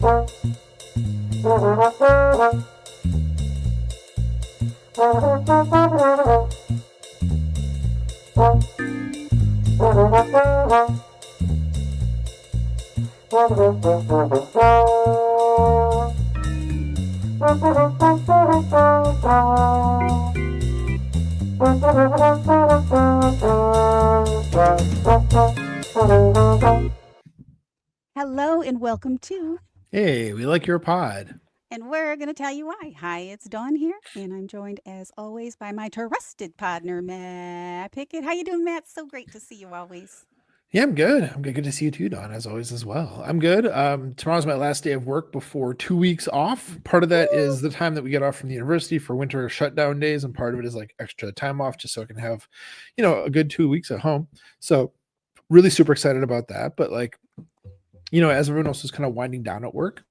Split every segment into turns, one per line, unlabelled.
Hello and welcome to
Hey, we like your pod.
And we're going to tell you why. Hi, it's Dawn here, and I'm joined as always by my trusted partner, Matt Pickett. How you doing, Matt? So great to see you always.
Yeah, I'm good. I'm good. Good to see you too, Don, as always as well. I'm good. Tomorrow's my last day of work before 2 weeks off. Part of that
Woo!
is the time that we get off from the university for winter shutdown days, and part of it is like extra time off just so I can have, a good 2 weeks at home. So really super excited about that. But like, as everyone else was kind of winding down at work,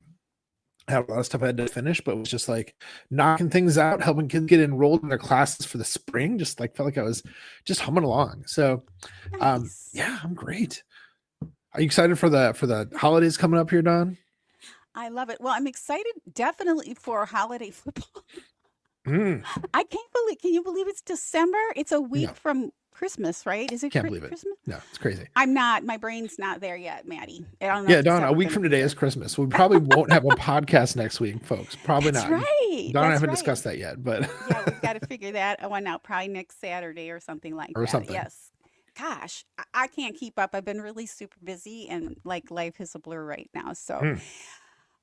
I had a lot of stuff I had to finish, but it was just like knocking things out, helping kids get enrolled in their classes for the spring. Just like felt like I was just humming along. So,
Nice.
yeah, I'm great. Are you excited for the holidays coming up here, Don?
I love it. Well, I'm excited definitely for holiday football.
Mm,
I can't believe, can you believe it's December? It's a week
no,
from Christmas, right? Is it
can't believe it.
Christmas?
No, it's crazy.
I'm not. My brain's not there yet, Maddie. I don't know
Yeah,
if it's
Don, a
ever
week
going to
from
be
today is
there.
Christmas. We probably won't have a podcast next week, folks. Probably
That's
not.
right.
Don and I
That's
haven't
right.
discussed that yet, but
Yeah, we've got to figure that one out probably next Saturday or something like
or
that.
something.
Yes. Gosh, I can't keep up. I've been really super busy and like life is a blur right now. So,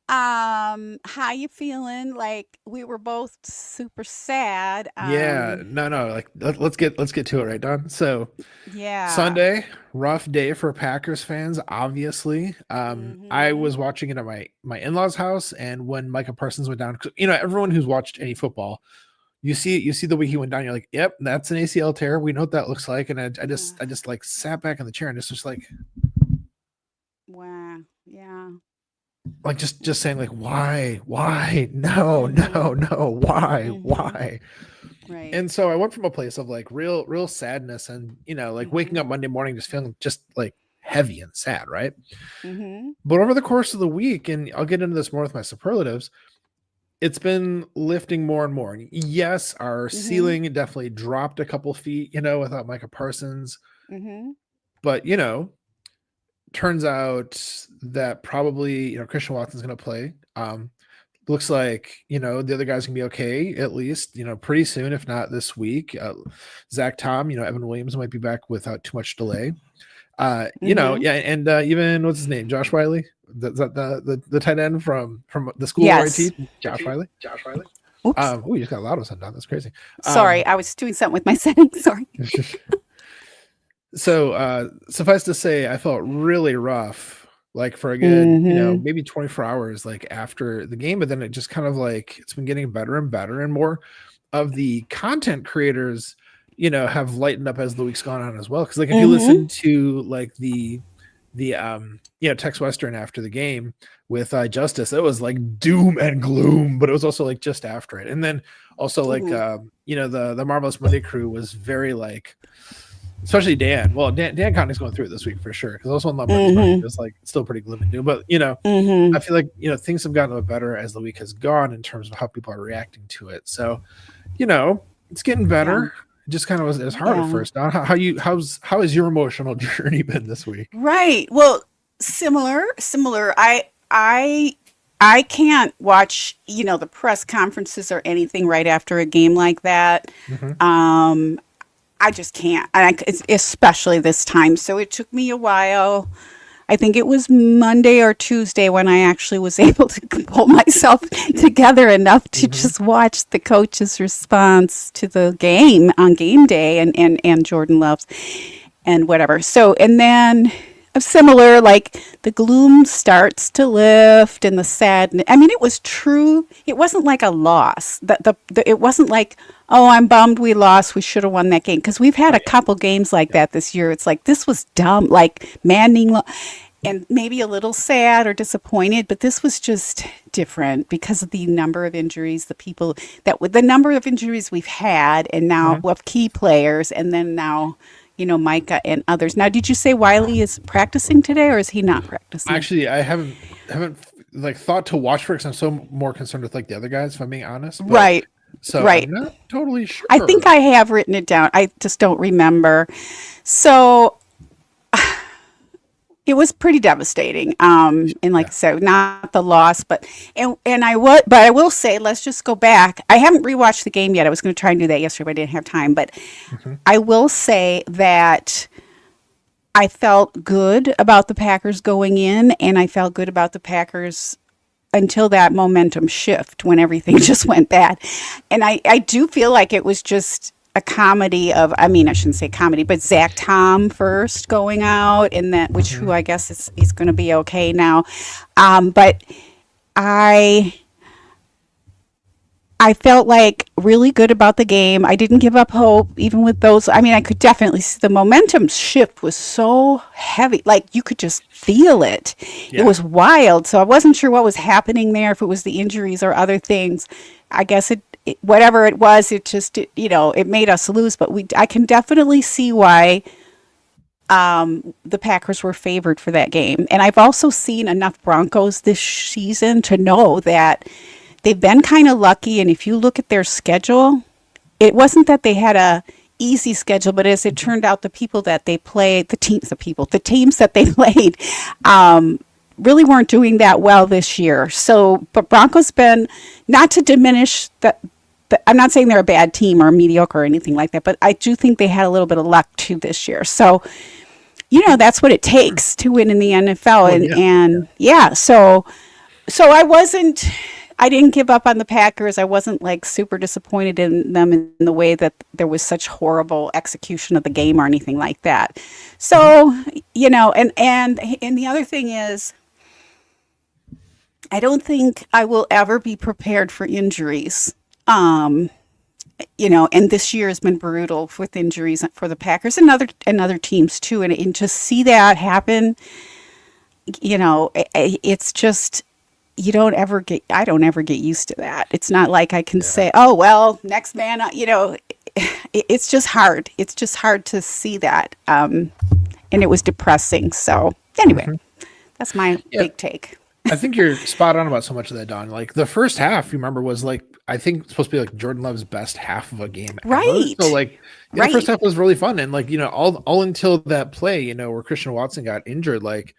Mm.
how you feeling? Like we were both super sad.
Yeah, no. Like let's get to it, right, Don? So
Yeah.
Sunday, rough day for Packers fans, obviously. I
Mm-hmm.
was watching it at my in-laws' house, and when Micah Parsons went down, 'cause, everyone who's watched any football, you see the way he went down, you're like, yep, that's an ACL tear. We know what that looks like. And I just like sat back in the chair and it's just
Wow. Yeah.
like just saying like, why, no,
Mm-hmm.
no, no,
Mm-hmm.
why?
Right.
And so I went from a place of like real sadness and like waking
Mm-hmm.
up Monday morning just feeling just like heavy and sad, right?
Mm-hmm.
But over the course of the week, and I'll get into this more with my superlatives, it's been lifting more and more. And yes, our
Mm-hmm.
ceiling definitely dropped a couple feet, without Micah Parsons.
Mm-hmm.
But turns out that probably Christian Watson's going to play. Looks like the other guys can be okay at least pretty soon, if not this week. Zach Tom, Evan Williams might be back without too much delay.
Mm-hmm.
Yeah, and even what's his name, Josh Wiley, the tight end from the school where I
Yes.
teach, Josh Wiley.
Oops.
Oh, you just got loud on. That's crazy.
Sorry, I was doing something with my settings. Sorry.
So suffice to say, I felt really rough, like for a good,
Mm-hmm.
maybe 24 hours, like after the game. But then it just kind of like it's been getting better and better, and more of the content creators, have lightened up as the week's gone on as well. Because like if you
Mm-hmm.
listen to like the Tex Western after the game with Justice, it was like doom and gloom, but it was also like just after it, and then also like
Mm-hmm.
the Marvelous Monday crew was very like. Especially Dan. Well, Dan Conley's going through it this week for sure. Because also on that Monday morning, it
Mm-hmm.
was like still pretty gloomy and doom. But I
Mm-hmm.
feel like things have gotten a bit better as the week has gone in terms of how people are reacting to it. So it's getting
Yeah.
better. It just kind of was hard at
Yeah.
first. Now, how has your emotional journey been this week?
Right. Well, similar. I can't watch, the press conferences or anything right after a game like that.
Hmm.
Um, I just can't. Especially this time. So it took me a while. I think it was Monday or Tuesday when I actually was able to pull myself together enough to
Hmm.
just watch the coach's response to the game on game day and Jordan Love's and whatever. So, and then similar, like the gloom starts to lift and the sadness. I mean, it was true. It wasn't like a loss. It wasn't like, oh, I'm bummed we lost. We should have won that game. Because we've had a
Right.
couple games like
Yep.
that this year. It's like, this was dumb, like maddening. And maybe a little sad or disappointed, but this was just different because of the number of injuries, the number of injuries we've had, and now
Hmm.
of key players, and then now, Micah and others. Now, did you say Wiley is practicing today, or is he not practicing?
Actually, I haven't like thought to watch for because I'm so more concerned with like the other guys, if I'm being honest. But
Right.
so
Right.
I'm not totally sure.
I think I have written it down. I just don't remember. So it was pretty devastating. And like I
Yeah.
said, not the loss, but I will say, let's just go back. I haven't rewatched the game yet. I was going to try and do that yesterday, but I didn't have time. But
Hmm.
I will say that I felt good about the Packers going in, and I felt good about the Packers until that momentum shift when everything just went bad. And I do feel like it was just a comedy of, I mean, I shouldn't say comedy, but Zach Tom first going out, and that, which
Hmm.
who I guess is he's going to be okay now. But I I felt like really good about the game. I didn't give up hope, even with those. I mean, I could definitely see the momentum shift was so heavy. Like you could just feel it. It
Yeah.
was wild. So I wasn't sure what was happening there, if it was the injuries or other things. I guess whatever it was, it just, it made us lose. But I can definitely see why the Packers were favored for that game. And I've also seen enough Broncos this season to know that they've been kind of lucky. And if you look at their schedule, it wasn't that they had a easy schedule, but as it turned out, the people that they played, the teams that they played, really weren't doing that well this year. So, but Broncos been, not to diminish that. I'm not saying they're a bad team or mediocre or anything like that, but I do think they had a little bit of luck too this year. So, that's what it takes to win in the NFL.
Well,
And yeah, so I didn't give up on the Packers. I wasn't like super disappointed in them in the way that there was such horrible execution of the game or anything like that. So, and the other thing is, I don't think I will ever be prepared for injuries. Um, and this year has been brutal with injuries for the Packers and other teams too. And to see that happen, it's just I don't ever get used to that. It's not like I can
yeah.
say, oh well, next man, it's just hard. It's just hard to see that, and it was depressing. So anyway,
Mhm.
that's my
Yeah.
big take.
I think you're spot on about so much of that, Don. Like the first half, you remember, was like I think supposed to be like Jordan Love's best half of a game ever. So
Right,
like the first
right.
half was really fun, and like all until that play, where Christian Watson got injured, like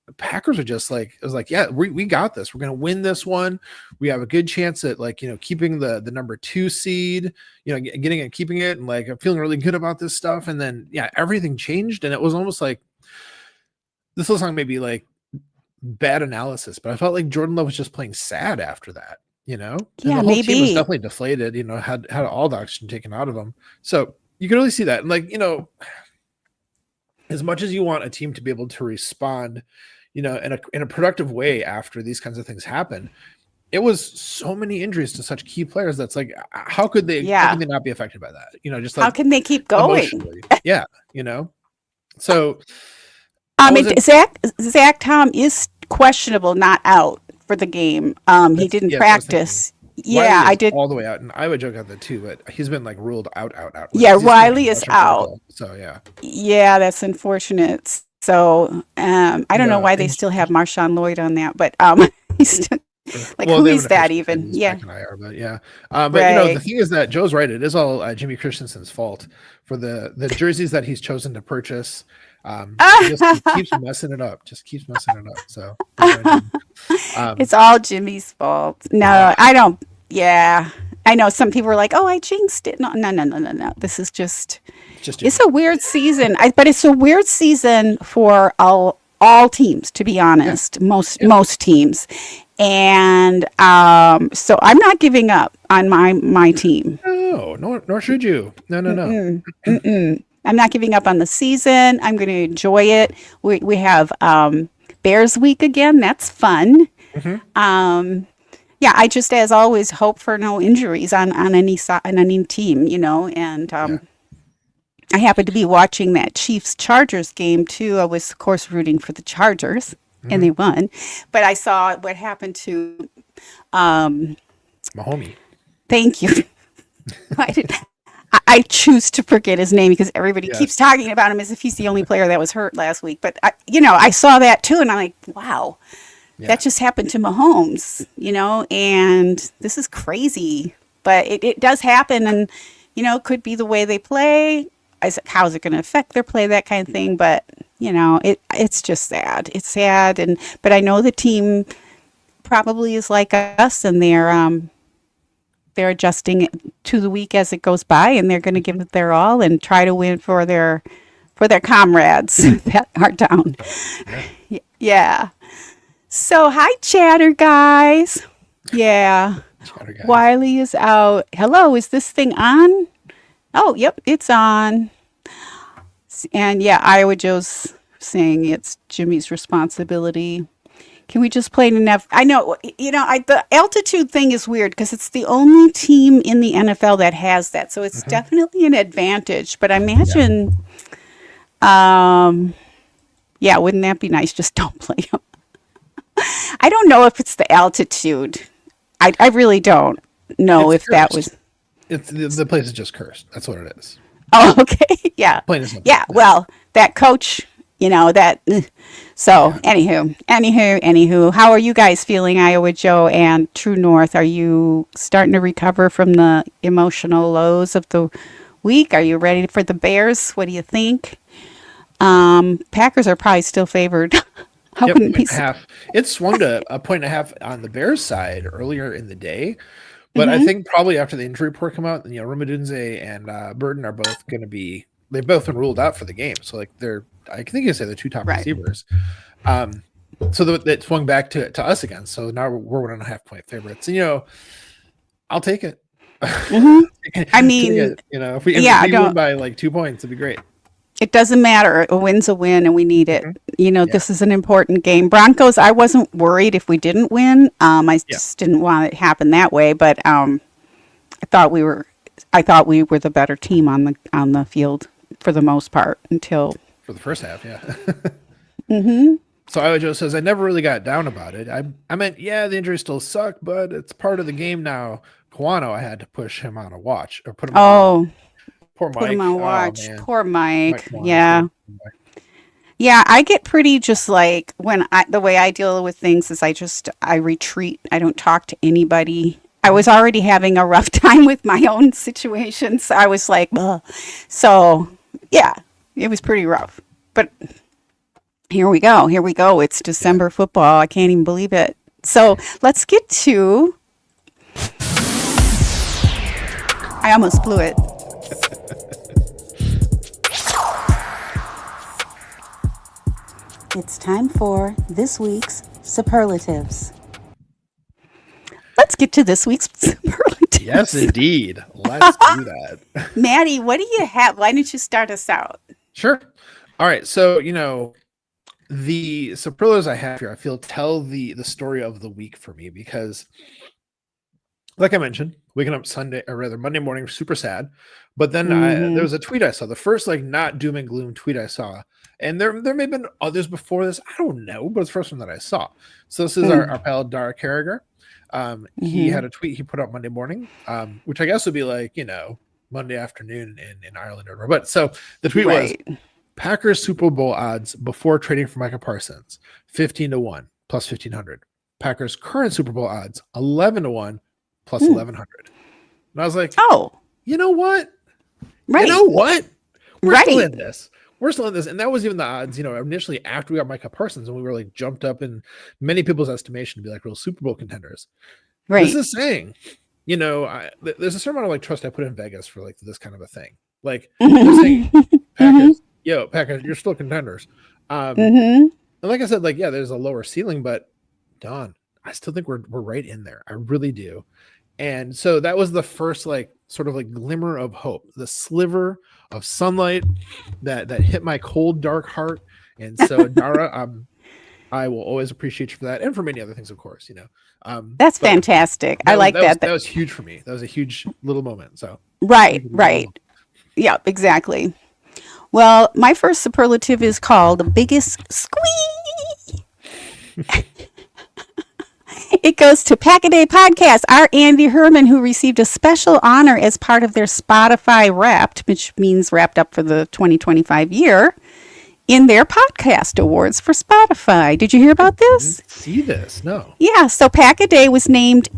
the Packers are just like it was like, yeah, we got this. We're gonna win this one. We have a good chance at like keeping the number 2 seed, getting and keeping it, and like I'm feeling really good about this stuff. And then yeah, everything changed, and it was almost like this was like maybe like bad analysis, but I felt like Jordan Love was just playing sad after that, and
Yeah,
the whole team was
maybe.
definitely deflated, had all the oxygen taken out of them. So you can really see that. And like, as much as you want a team to be able to respond, in a productive way after these kinds of things happen, it was so many injuries to such key players that's like, how
Yeah.
could they not be affected by that? Just
How
like
can they keep going?
emotionally. Yeah, So I
It,
wasn't
Zach Tom is questionable, not out for the game. He
that's
didn't
yes, I was thinking.
practice. Yeah,
Wiley
I
is
did.
all the way out, and I would joke out that too, but he's been like ruled out
Yeah,
because he's still in
Wiley is
concussion
out.
protocol. So yeah,
Yeah, that's unfortunate. So I don't know
the
why they
and
still have Marshawn Lloyd on that, but he's still, like,
well,
who
they
is
haven't
that
officially said
even?
he's
Yeah,
back in IR, but yeah, but the
right.
thing is that Joe's right. It is all Jimmy Christensen's fault for the jerseys that he's chosen to purchase. He keeps messing it up. Just keeps messing it up. So there's my Jimmy. Um,
It's all Jimmy's fault.
uh,
No, I don't. Yeah, I know some people are like, "Oh, I jinxed it." No, no, no, no, no, no. This is just.
just
It's
Jimmy.
a weird season, but it's a weird season for all teams, to be
Yeah,
honest. Most
yeah.
most teams, and so I'm not giving up on my team.
No, nor should you. No, no, no.
Mm-mm, mm-mm. I'm not giving up on the season. I'm going to enjoy it. We have Bears week again. That's fun.
Mhm.
Yeah, I just, as always, hope for no injuries on any team, and
Yeah.
I happened to be watching that Chiefs Chargers game too. I was, of course, rooting for the Chargers, and
Mhm.
they won. But I saw what happened to. Um,
My homie.
Thank you. I, did, I choose to forget his name because everybody keeps
Yes.
talking about him as if he's the only player that was hurt last week. But I saw that too, and I'm like, wow, That just happened to Mahomes, and this is crazy. But it does happen, and, it could be the way they play. How's it going to affect their play, that kind of thing. But, it's just sad. It's sad. But I know the team probably is like us, and they're adjusting it to the week as it goes by, and they're going to give it their all and try to win for their comrades that are down. Yeah. So, hi, chatter guys. Yeah.
Chatter guys.
Wiley is out. Hello, is this thing on? Oh, yep, it's on. And yeah, Iowa Joe's saying it's Jimmy's responsibility. Can we just play enough? I know, the altitude thing is weird because it's the only team in the NFL that has that. So it's definitely an advantage. But I imagine, wouldn't that be nice? Just don't play them. I don't know if it's the altitude. I really don't know if that was.
It's the place is just cursed. That's what it is.
Oh, okay. Yeah. Yeah. Well, that coach, that. So, anywho, how are you guys feeling, Iowa Joe and True North? Are you starting to recover from the emotional lows of the week? Are you ready for the Bears? What do you think? Packers are probably still favored. I wouldn't be.
It swung to a 1.5 on the Bears side earlier in the day. But I think probably after the injury report come out, Rumadunze and Burton are both going to be. They've both been ruled out for the game, so I think you say the two top receivers. So that swung back to us again. So now we're 1.5 point favorites. And, I'll take it.
I mean,
if we win by like 2 points, it'd be great.
It doesn't matter. A win's a win, and we need it. This is an important game. Broncos, I wasn't worried if we didn't win. I just didn't want it to happen that way. But I thought we were the better team on the field for the most part until
for the first half. So Iowa Joe says I never really got down about it. I meant the injuries still suck, but it's part of the game now. Kawano, I had to push him on a watch or put him on. Poor Mike.
Put him on watch.
Oh,
poor Mike. Yeah. Yeah, I get pretty just like the way I deal with things is I retreat. I don't talk to anybody. I was already having a rough time with my own situation. So I was like, ugh. So yeah, it was pretty rough. But here we go. It's December football. I can't even believe it. So let's get to, I almost blew it. It's time for this week's superlatives. Let's get to this week's superlatives.
Yes, indeed. Let's do that.
Maddie, what do you have? Why don't you start us out?
Sure. All right. So, the superlatives I have here, I feel tell the story of the week for me because, like I mentioned, waking up Monday morning, super sad. But then there was a tweet I saw, the first not doom and gloom tweet I saw. And there may have been others before this. I don't know, but it's the first one that I saw. So this is our pal Dara Carragher. He had a tweet he put up Monday morning, which I guess would be like, Monday afternoon in Ireland or whatever. But so the tweet was Packers Super Bowl odds before trading for Micah Parsons, 15-1 plus 1,500. Packers current Super Bowl odds, 11-1 plus 1,100. And I was like,
oh,
you know what?
Right.
You know what? We're
right.
still in this. We're still in this. And that was even the odds, initially after we got Micah Parsons and we were jumped up in many people's estimation to be real Super Bowl contenders. Right. This is saying, there's a certain amount of trust I put in Vegas for this kind of a thing. They're saying, Packers, you're still contenders. And like I said, there's a lower ceiling, but Dawn, I still think we're right in there. I really do. And so that was the first sort of glimmer of hope, the sliver of sunlight that hit my cold, dark heart. And so Dara, I will always appreciate you for that, and for many other things, of course.
That's fantastic. I like that.
That was huge for me. That was a huge little moment. So
right. Yeah, exactly. Well, my first superlative is called the biggest squee. It goes to Pack-A-Day Podcast, our Andy Herman, who received a special honor as part of their Spotify Wrapped, which means wrapped up for the 2025 year. in their podcast awards for Spotify. Did you hear about this?
Didn't see this? No.
Yeah, so Pack-A-Day was named,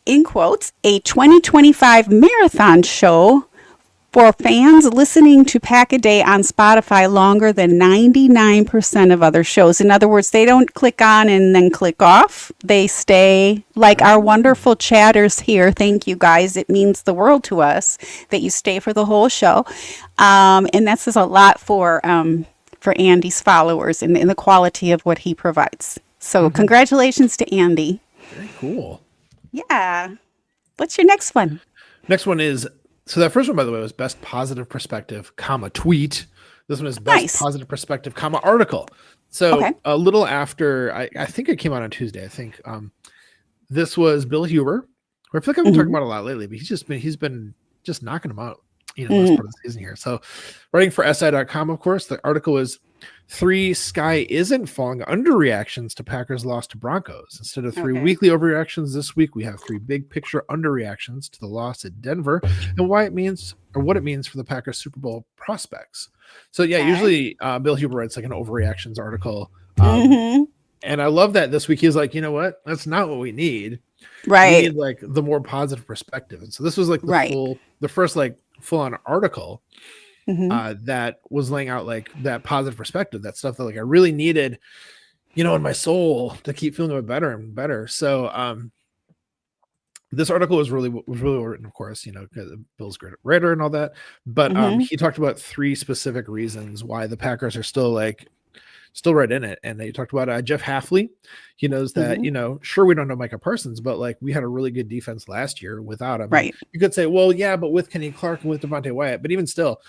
in quotes, a 2025 marathon show for fans listening to Pack-A-Day on Spotify longer than 99% of other shows. In other words, they don't click on and then click off. They stay, like our wonderful chatters here. Thank you, guys. It means the world to us that you stay for the whole show. And that says a lot for Andy's followers and the quality of what he provides. So congratulations to Andy.
Very cool.
Yeah. What's your next one?
Next one is, so that first one, by the way, was best positive perspective, comma, tweet. This one is best
Nice.
positive perspective, comma, article. So
Okay.
a little after, I think it came out on Tuesday. I think this was Bill Huber, who I feel like I've been talking about a lot lately, but he's been just knocking them out, most part of the season here. So writing for SI.com, of course, the article is 3 Sky isn't falling under reactions to Packers loss to Broncos. Instead of 3 weekly overreactions this week, we have 3 big picture underreactions to the loss at Denver and what it means for the Packers Super Bowl prospects. So yeah, usually Bill Huber writes like an overreactions article. And I love that this week he's like, you know what? That's not what we need.
Right.
We need like the more positive perspective. And so this was like the first like full on article that was laying out like that positive perspective, that stuff that like I really needed, in my soul to keep feeling better and better. So this article was really well written, of course, because Bill's great writer and all that. But he talked about 3 specific reasons why the Packers are still right in it. And they talked about Jeff Hafley. He knows that, sure, we don't know Micah Parsons, but like we had a really good defense last year without him.
Right.
You could say, well, yeah, but with Kenny Clark and with Devontae Wyatt, but even still,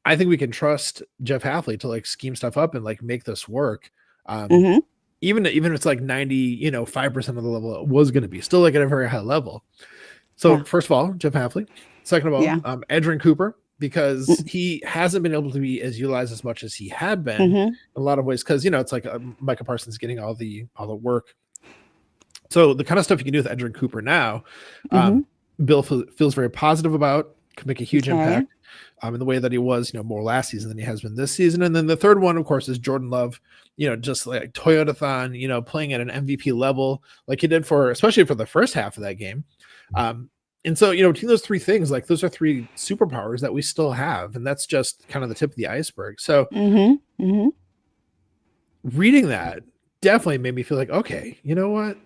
I think we can trust Jeff Hafley to like scheme stuff up and like make this work. Even if it's like 5% of the level it was going to be, still like at a very high level. So first of all, Jeff Hafley. Second of all, Edgerrin Cooper, because he hasn't been able to be as utilized as much as he had been in a lot of ways. Because it's like Micah Parsons getting all the work. So the kind of stuff you can do with Edgerrin Cooper now, Bill feels very positive about. Could make a huge impact in the way that he was, more last season than he has been this season. And then the third one, of course, is Jordan Love, just like Toyotathon, playing at an MVP level like he did especially for the first half of that game. And so, between those 3 things, like those are 3 superpowers that we still have. And that's just kind of the tip of the iceberg. So reading that definitely made me feel like, okay, you know what?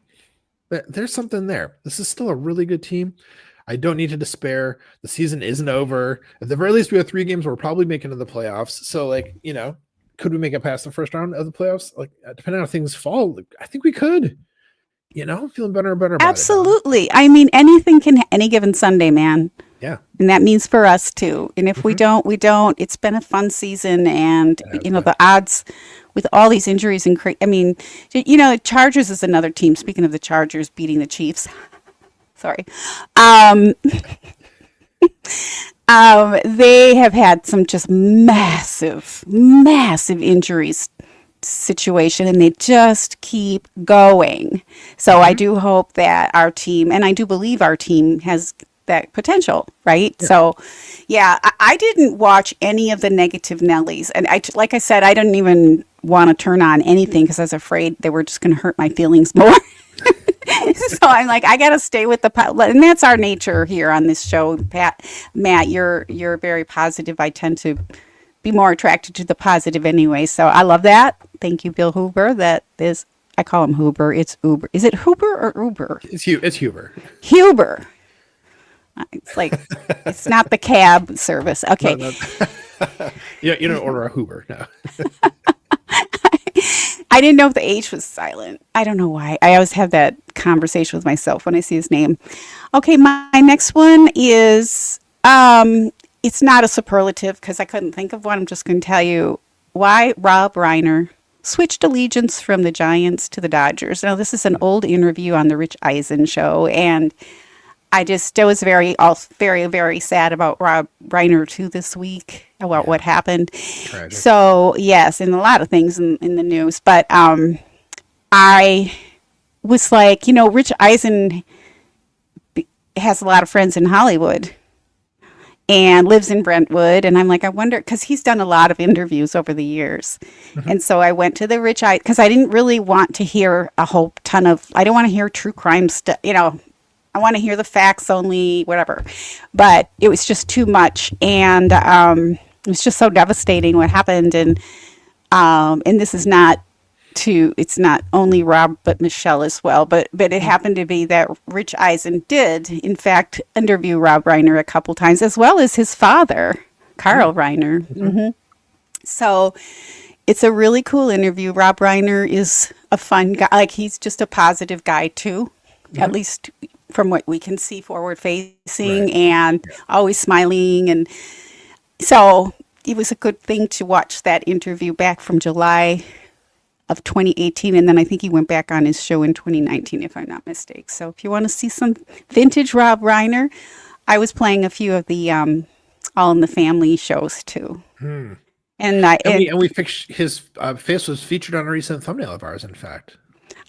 There's something there. This is still a really good team. I don't need to despair. The season isn't over. At the very least, we have 3 games we're probably making to the playoffs. So, like, could we make it past the first round of the playoffs? Like, depending on how things fall, I think we could. Feeling better and better about
Absolutely. I mean, anything can any given Sunday, man.
Yeah.
And that means for us too. And if we don't, we don't. It's been a fun season, and the odds with all these injuries and Chargers is another team. Speaking of the Chargers beating the Chiefs. Sorry. They have had some just massive injuries situation, and they just keep going. So I do hope that our team, and I do believe our team has that potential, right? Yeah. So I didn't watch any of the negative Nellies. And like I said, I didn't even want to turn on anything because I was afraid they were just going to hurt my feelings more. So I'm like, I got to stay with and that's our nature here on this show. Matt, you're very positive. I tend to be more attracted to the positive anyway. So I love that. Thank you, Bill Huber. I call him Huber. It's Uber. Is it Huber or Uber?
It's Huber.
Huber. It's like, it's not the cab service. Okay.
No. Yeah, you don't order a Huber. No.
I didn't know if the H was silent. I don't know why. I always have that conversation with myself when I see his name. Okay, my next one is, it's not a superlative because I couldn't think of one. I'm just going to tell you why Rob Reiner switched allegiance from the Giants to the Dodgers. Now, this is an old interview on the Rich Eisen show, and I was very, very sad about Rob Reiner too this week about what happened. Tragic. So yes, and a lot of things in the news, but I was like, Rich Eisen has a lot of friends in Hollywood, and lives in Brentwood. And I'm like, I wonder, because he's done a lot of interviews over the years.
Mhm.
And so I went to the Rich Eisen, because I didn't really want to hear a whole ton of, I don't want to hear true crime stuff, I want to hear the facts only, whatever. But it was just too much. And it was just so devastating what happened. And this is not it's not only Rob but Michelle as well, but it happened to be that Rich Eisen did in fact interview Rob Reiner a couple times, as well as his father, Carl Reiner. So it's a really cool interview. Rob Reiner is a fun guy, like he's just a positive guy too, at least from what we can see, forward facing
Right.
and always smiling. And so it was a good thing to watch that interview back from July of 2018, and then I think he went back on his show in 2019, if I'm not mistaken. So if you want to see some vintage Rob Reiner, I was playing a few of the All in the Family shows too.
Hmm.
And
We fixed his face was featured on a recent thumbnail of ours. In fact,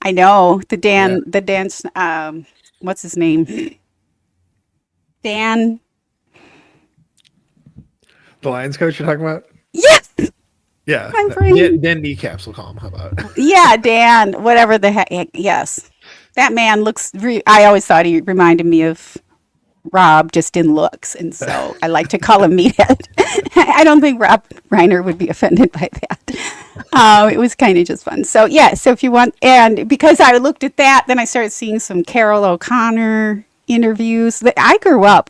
I know the
Yeah.
dance, what's his name? Dan.
the Lions coach you're talking about.
Yes,
Yeah,
my brain.
Dan Kneecaps. We'll call him. How about?
Yeah, Dan. Whatever the heck. yes, that man looks. I always thought he reminded me of Rob, just in looks, and so I like to call him Meathead. I don't think Rob Reiner would be offended by that. It was kind of just fun. So yeah, so if you want, and because I looked at that, then I started seeing some Carol O'Connor interviews. I grew up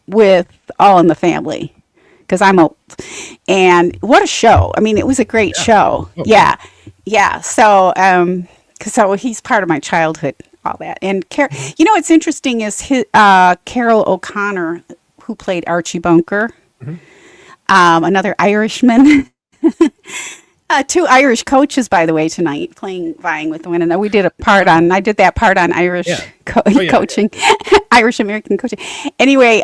with All in the Family because I'm old, and what a show! I mean, it was a great show.
Oh,
Yeah, yeah. So, so he's part of my childhood, all that. And what's interesting is Carol O'Connor, who played Archie Bunker, another Irishman. Two Irish coaches, by the way, tonight vying with one another. I did that part on Irish
Yeah.
coaching, Irish American coaching. Anyway,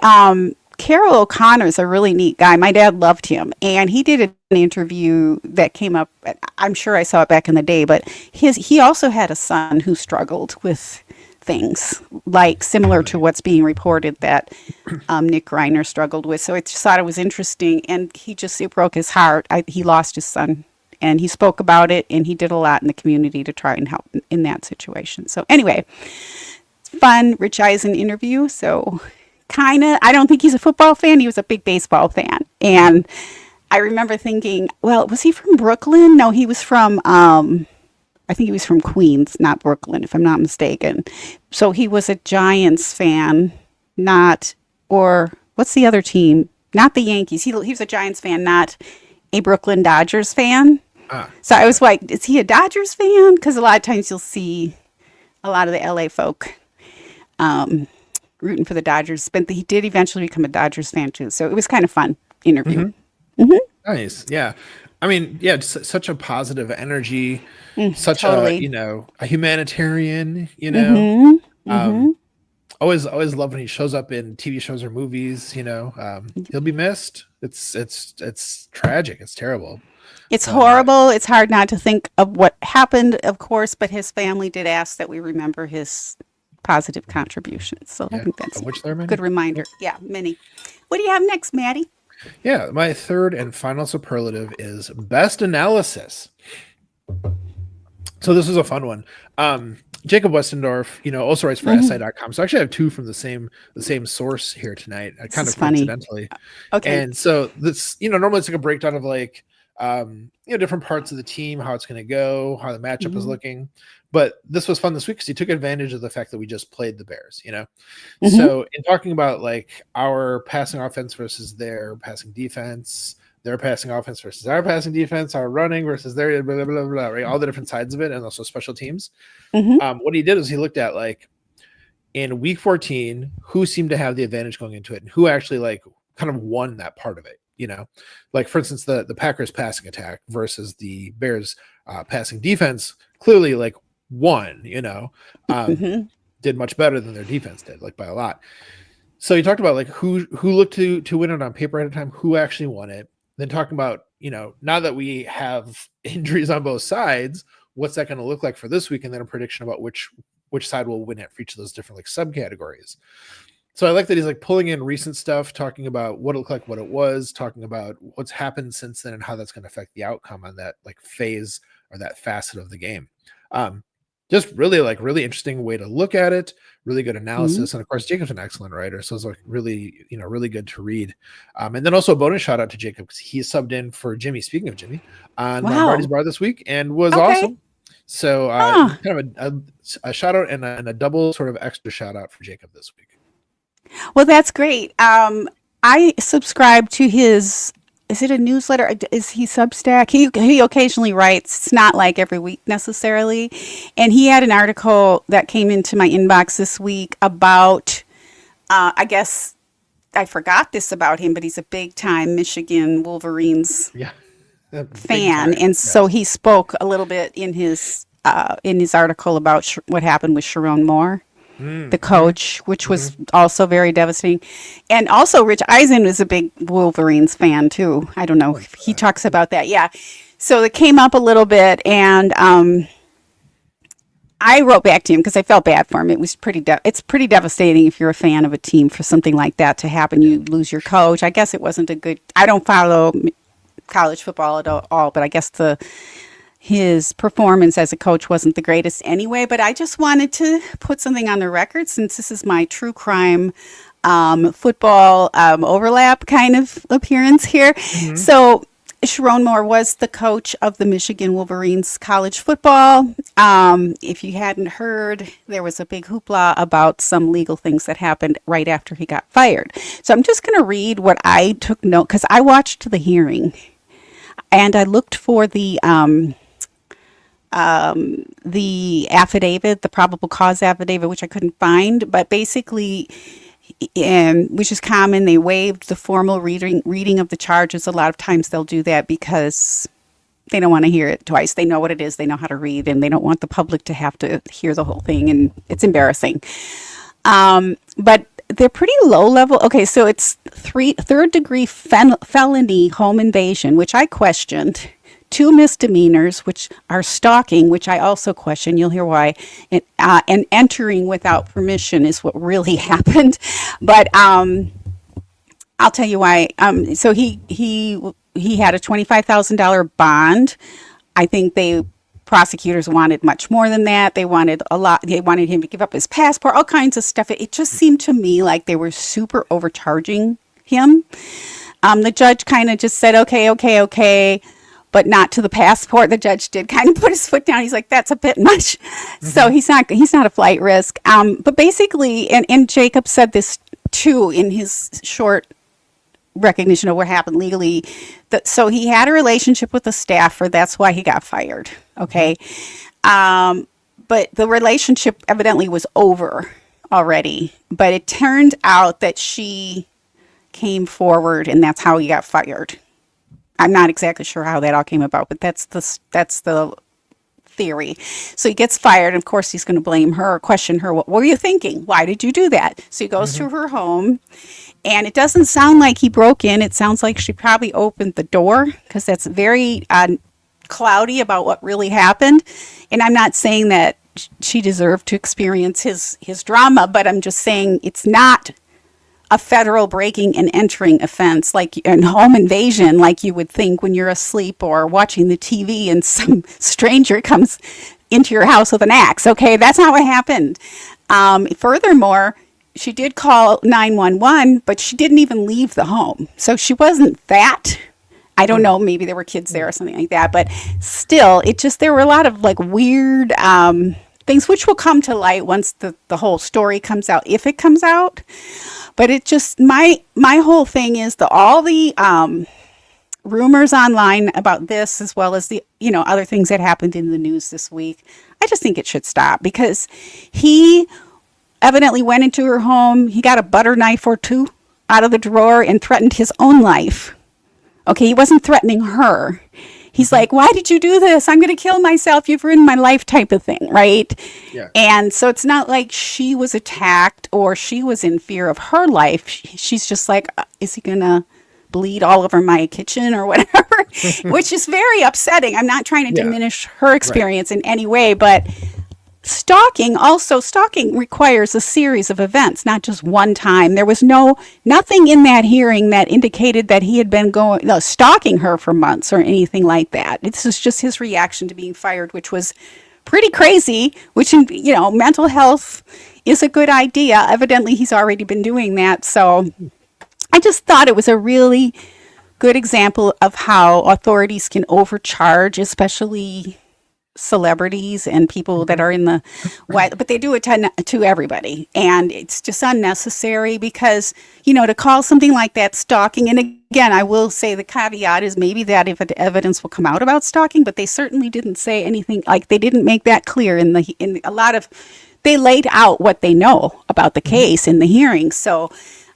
Carol O'Connor's a really neat guy. My dad loved him, and he did an interview that came up. I'm sure I saw it back in the day, but he also had a son who struggled with things like similar to what's being reported that Nick Reiner struggled with. So I just thought it was interesting, and it broke his heart. He lost his son, and he spoke about it, and he did a lot in the community to try and help in that situation. So anyway, fun Rich Eisen interview. So I don't think he's a football fan. He was a big baseball fan. And I remember thinking, well, was he from Brooklyn? No, he was from, I think he was from Queens, not Brooklyn, if I'm not mistaken. So he was a Giants fan, or what's the other team? Not the Yankees. He was a Giants fan, not a Brooklyn Dodgers fan. So I was like, is he a Dodgers fan? Because a lot of times you'll see a lot of the LA folk rooting for the Dodgers, but he did eventually become a Dodgers fan too. So it was kind of fun interview.
Nice. Yeah. I mean, yeah, just such a positive energy, such
Totally.
a humanitarian, always love when he shows up in TV shows or movies, he'll be missed. It's tragic. It's terrible.
It's horrible. It's hard not to think of what happened, of course, but his family did ask that we remember his positive contributions. So I think that's
Of which there are
a
many.
good reminder. Yeah, many. What do you have next, Maddie?
Yeah, my third and final superlative is best analysis. So this is a fun one. Jacob Westendorf, also writes for SI.com. So I actually have two from the same source here tonight. Kind of
funny.
coincidentally.
Okay.
And so this, normally it's like a breakdown of like different parts of the team, how it's going to go, how the matchup is looking. But this was fun this week because he took advantage of the fact that we just played the Bears, So in talking about like our passing offense versus their passing defense, their passing offense versus our passing defense, our running versus their blah, blah, blah, blah, right? All the different sides of it, and also special teams. What he did is he looked at like in week 14, who seemed to have the advantage going into it and who actually like kind of won that part of it. Like for instance, the Packers passing attack versus the Bears passing defense clearly like won, did much better than their defense did, like by a lot. So you talked about like who looked to win it on paper at a time, who actually won it. Then talking about, now that we have injuries on both sides, what's that going to look like for this week? And then a prediction about which side will win it for each of those different like subcategories. So I like that he's like pulling in recent stuff, talking about what it looked like, what it was, talking about what's happened since then and how that's going to affect the outcome on that like phase or that facet of the game. Just really interesting way to look at it. Really good analysis. And of course, Jacob's an excellent writer. So it's like really, really good to read. And then also a bonus shout out to Jacob because he subbed in for Jimmy. Speaking of Jimmy, on Lombardi's Bar this week and was awesome. So kind of a shout out and a double sort of extra shout out for Jacob this week.
Well, that's great. I subscribe to his, is it a newsletter? Is he Substack? He occasionally writes. It's not like every week necessarily. And he had an article that came into my inbox this week about, I guess I forgot this about him, but he's a big time Michigan Wolverines fan. And so he spoke a little bit in his article about what happened with Sharon Moore, the coach, which was also very devastating. And also Rich Eisen was a big Wolverines fan too. I don't know if he talks about that. Yeah. So it came up a little bit, and I wrote back to him because I felt bad for him. It was it's pretty devastating if you're a fan of a team for something like that to happen. You lose your coach. I guess it wasn't a good, I don't follow college football at all, but I guess his performance as a coach wasn't the greatest anyway. But I just wanted to put something on the record since this is my true crime football overlap kind of appearance here. So Sharon Moore was the coach of the Michigan Wolverines college football. If you hadn't heard, there was a big hoopla about some legal things that happened right after he got fired. So I'm just going to read what I took note, because I watched the hearing and I looked for the affidavit, the probable cause affidavit, which I couldn't find, but basically, which is common, they waived the formal reading of the charges. A lot of times they'll do that because they don't want to hear it twice. They know what it is, they know how to read, and they don't want the public to have to hear the whole thing, and it's embarrassing. But they're pretty low level. Okay, so it's third degree felony home invasion, which I questioned. 2 misdemeanors, which are stalking, which I also question. You'll hear why. And entering without permission is what really happened. But I'll tell you why. So he had a $25,000 bond. I think prosecutors wanted much more than that. They wanted a lot. They wanted him to give up his passport, all kinds of stuff. It just seemed to me like they were super overcharging him. The judge kind of just said, okay, but not to the passport. The judge did kind of put his foot down. He's like, that's a bit much. So he's not a flight risk. But basically, and Jacob said this too in his short recognition of what happened legally. So he had a relationship with a staffer. That's why he got fired. Okay. But the relationship evidently was over already. But it turned out that she came forward, and that's how he got fired. I'm not exactly sure how that all came about, but that's the theory. So he gets fired, and of course he's going to blame her or question her. What were you thinking? Why did you do that? So he goes to her home, and it doesn't sound like he broke in. It sounds like she probably opened the door, because that's very cloudy about what really happened. And I'm not saying that she deserved to experience his drama, but I'm just saying it's not a federal breaking and entering offense, like an home invasion, like you would think when you're asleep or watching the TV and some stranger comes into your house with an axe. Okay, that's how it happened. Furthermore, she did call 911, but she didn't even leave the home. So she wasn't that. I don't know, maybe there were kids there or something like that, but still, there were a lot of like weird things which will come to light once the whole story comes out, if it comes out. But it just, my whole thing is all the rumors online about this, as well as the, other things that happened in the news this week. I just think it should stop, because he evidently went into her home. He got a butter knife or two out of the drawer and threatened his own life. Okay, he wasn't threatening her. He's like, why did you do this? I'm going to kill myself. You've ruined my life, type of thing, right? Yeah. And so it's not like she was attacked or she was in fear of her life. She's just like, is he going to bleed all over my kitchen or whatever? Which is very upsetting. I'm not trying to diminish her experience in any way, but stalking requires a series of events, not just one time. There was nothing in that hearing that indicated that he had been stalking her for months or anything like that. This is just his reaction to being fired, which was pretty crazy, which, mental health is a good idea. Evidently, he's already been doing that. So I just thought it was a really good example of how authorities can overcharge, especially celebrities and people that are in the white, but they do it to everybody. And it's just unnecessary because, to call something like that stalking. And again, I will say the caveat is maybe that if evidence will come out about stalking, but they certainly didn't say anything, like they didn't make that clear they laid out what they know about the case in the hearing. So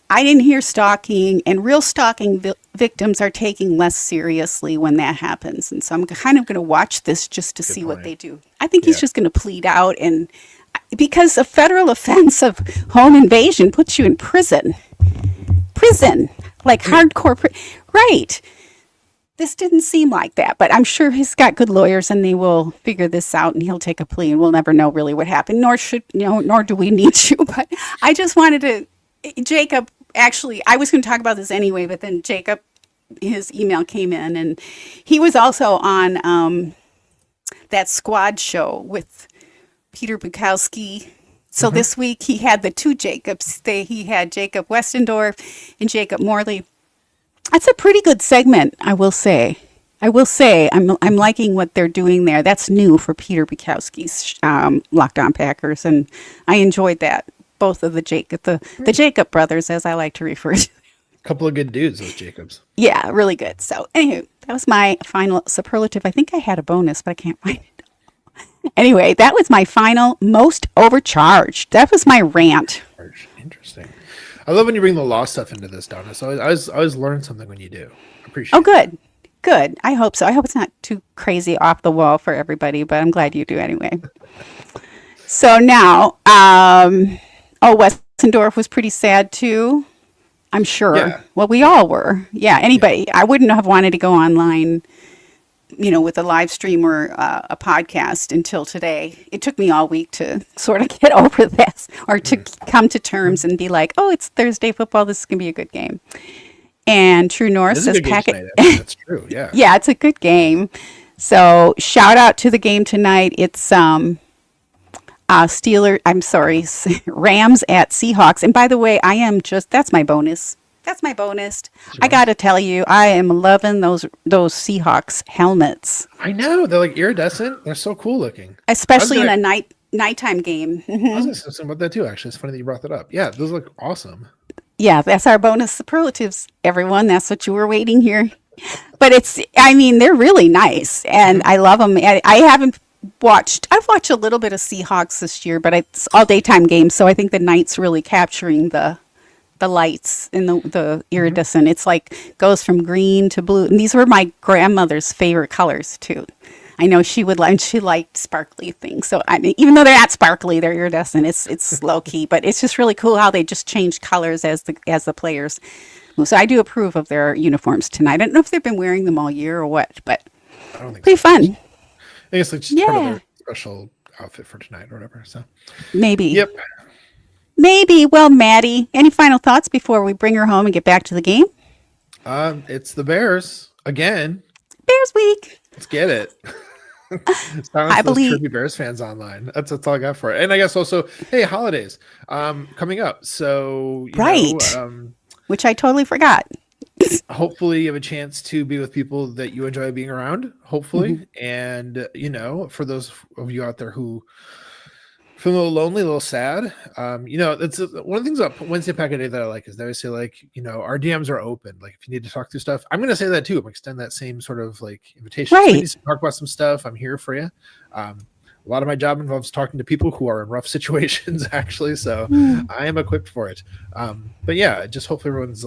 I didn't hear stalking, and real stalking victims are taken less seriously when that happens. And so I'm kind of going to watch this just to see what they do. I think he's just going to plead out, and because a federal offense of home invasion puts you in prison, like hardcore, right. This didn't seem like that, but I'm sure he's got good lawyers and they will figure this out and he'll take a plea and we'll never know really what happened, nor do we need to. But I just wanted to, Jacob, actually, I was going to talk about this anyway, but then Jacob, his email came in, and he was also on that Squad show with Peter Bukowski. So this week he had the two Jacobs. He had Jacob Westendorf and Jacob Morley. That's a pretty good segment, I will say. I'm liking what they're doing there. That's new for Peter Bukowski's Locked On Packers, and I enjoyed that. Both of the Jacob brothers, as I like to refer to.
Couple of good dudes, those Jacobs.
Yeah, really good. So, anywho, that was my final superlative. I think I had a bonus, but I can't find it. Anyway, that was my final most overcharged. That was my rant.
Interesting. I love when you bring the law stuff into this, Donna. So I always learn something when you do. Appreciate it.
Oh, good. I hope so. I hope it's not too crazy off the wall for everybody, but I'm glad you do anyway. So now, Westendorf was pretty sad too, I'm sure. Yeah. Well, we all were. Yeah, anybody. Yeah. I wouldn't have wanted to go online, with a live stream or a podcast until today. It took me all week to sort of get over this or to come to terms and be like, oh, it's Thursday football. This is going to be a good game. And True North says Pickett.
That's true, yeah.
Yeah, it's a good game. So shout out to the game tonight. It's Rams at Seahawks. And by the way, that's my bonus. I got to tell you, I am loving those Seahawks helmets.
I know. They're like iridescent. They're so cool looking.
Especially in a nighttime game.
I was going to say something about that too, actually. It's funny that you brought that up. Yeah, those look awesome.
Yeah, that's our bonus superlatives, everyone. That's what you were waiting here. But they're really nice. And I love them. I've watched a little bit of Seahawks this year, but it's all daytime games. So I think the night's really capturing the lights in the iridescent. It's like goes from green to blue. And these were my grandmother's favorite colors too. I know she liked sparkly things. So even though they're not sparkly, they're iridescent. It's low key, but it's just really cool how they just change colors as the players move. So I do approve of their uniforms tonight. I don't know if they've been wearing them all year or what, but
I don't think
pretty fun.
I guess it's just part of their special outfit for tonight or whatever. So
maybe.
Yep.
Maybe. Well, Maddie, any final thoughts before we bring her home and get back to the game?
It's the Bears again.
Bears week.
Let's get it. I believe those Bears fans online. That's all I got for it. And I guess also, hey, holidays coming up. So
which I totally forgot.
Hopefully you have a chance to be with people that you enjoy being around. Hopefully, and for those of you out there who feel a little lonely, a little sad, that's one of the things about Wednesday Packet Day that I like is they always say our DMs are open. Like if you need to talk through stuff, I'm going to say that too. I'm going to extend that same sort of invitation.
Right.
So you need to talk about some stuff. I'm here for you. A lot of my job involves talking to people who are in rough situations, actually. So I am equipped for it. But yeah, just hopefully everyone's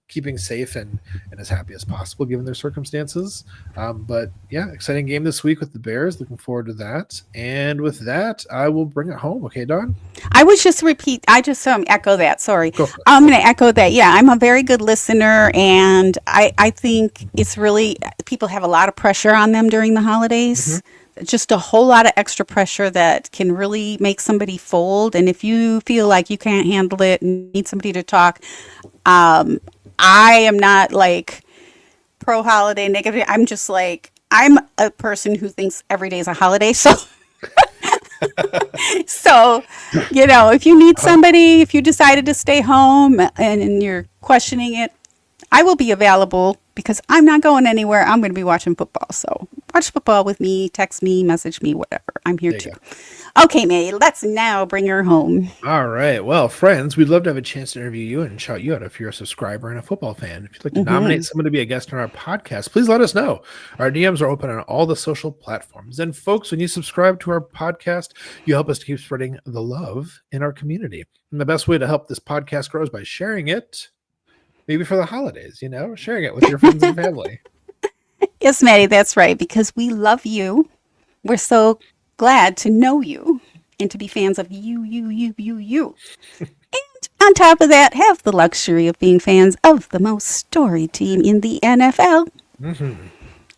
keeping safe and as happy as possible given their circumstances. But yeah, exciting game this week with the Bears. Looking forward to that. And with that, I will bring it home. Okay, Dawn?
I was just echo that. Sorry. I'm going to echo that. Yeah, I'm a very good listener. And I think it's really, people have a lot of pressure on them during the holidays. just a whole lot of extra pressure that can really make somebody fold. And if you feel like you can't handle it and need somebody to talk, I am not like pro holiday negative. I'm just like, I'm a person who thinks every day is a holiday. So, so, if you need somebody, if you decided to stay home and you're questioning it, I will be available because I'm not going anywhere. I'm going to be watching football. So watch football with me, text me, message me, whatever. I'm here too. Okay, May, let's now bring her home.
All right. Well, friends, we'd love to have a chance to interview you and shout you out if you're a subscriber and a football fan. If you'd like to nominate someone to be a guest on our podcast, please let us know. Our DMs are open on all the social platforms. And folks, when you subscribe to our podcast, you help us to keep spreading the love in our community. And the best way to help this podcast grow is by sharing it, maybe for the holidays, sharing it with your friends and family.
Yes, Maddie, that's right, because we love you. We're so glad to know you and to be fans of you. And on top of that, have the luxury of being fans of the most storied team in the NFL.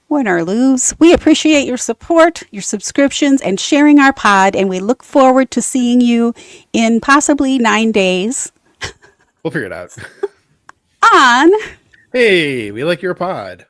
Win or lose, we appreciate your support, your subscriptions, and sharing our pod, and we look forward to seeing you in possibly 9 days.
We'll figure it out.
On
Hey, we like your pod.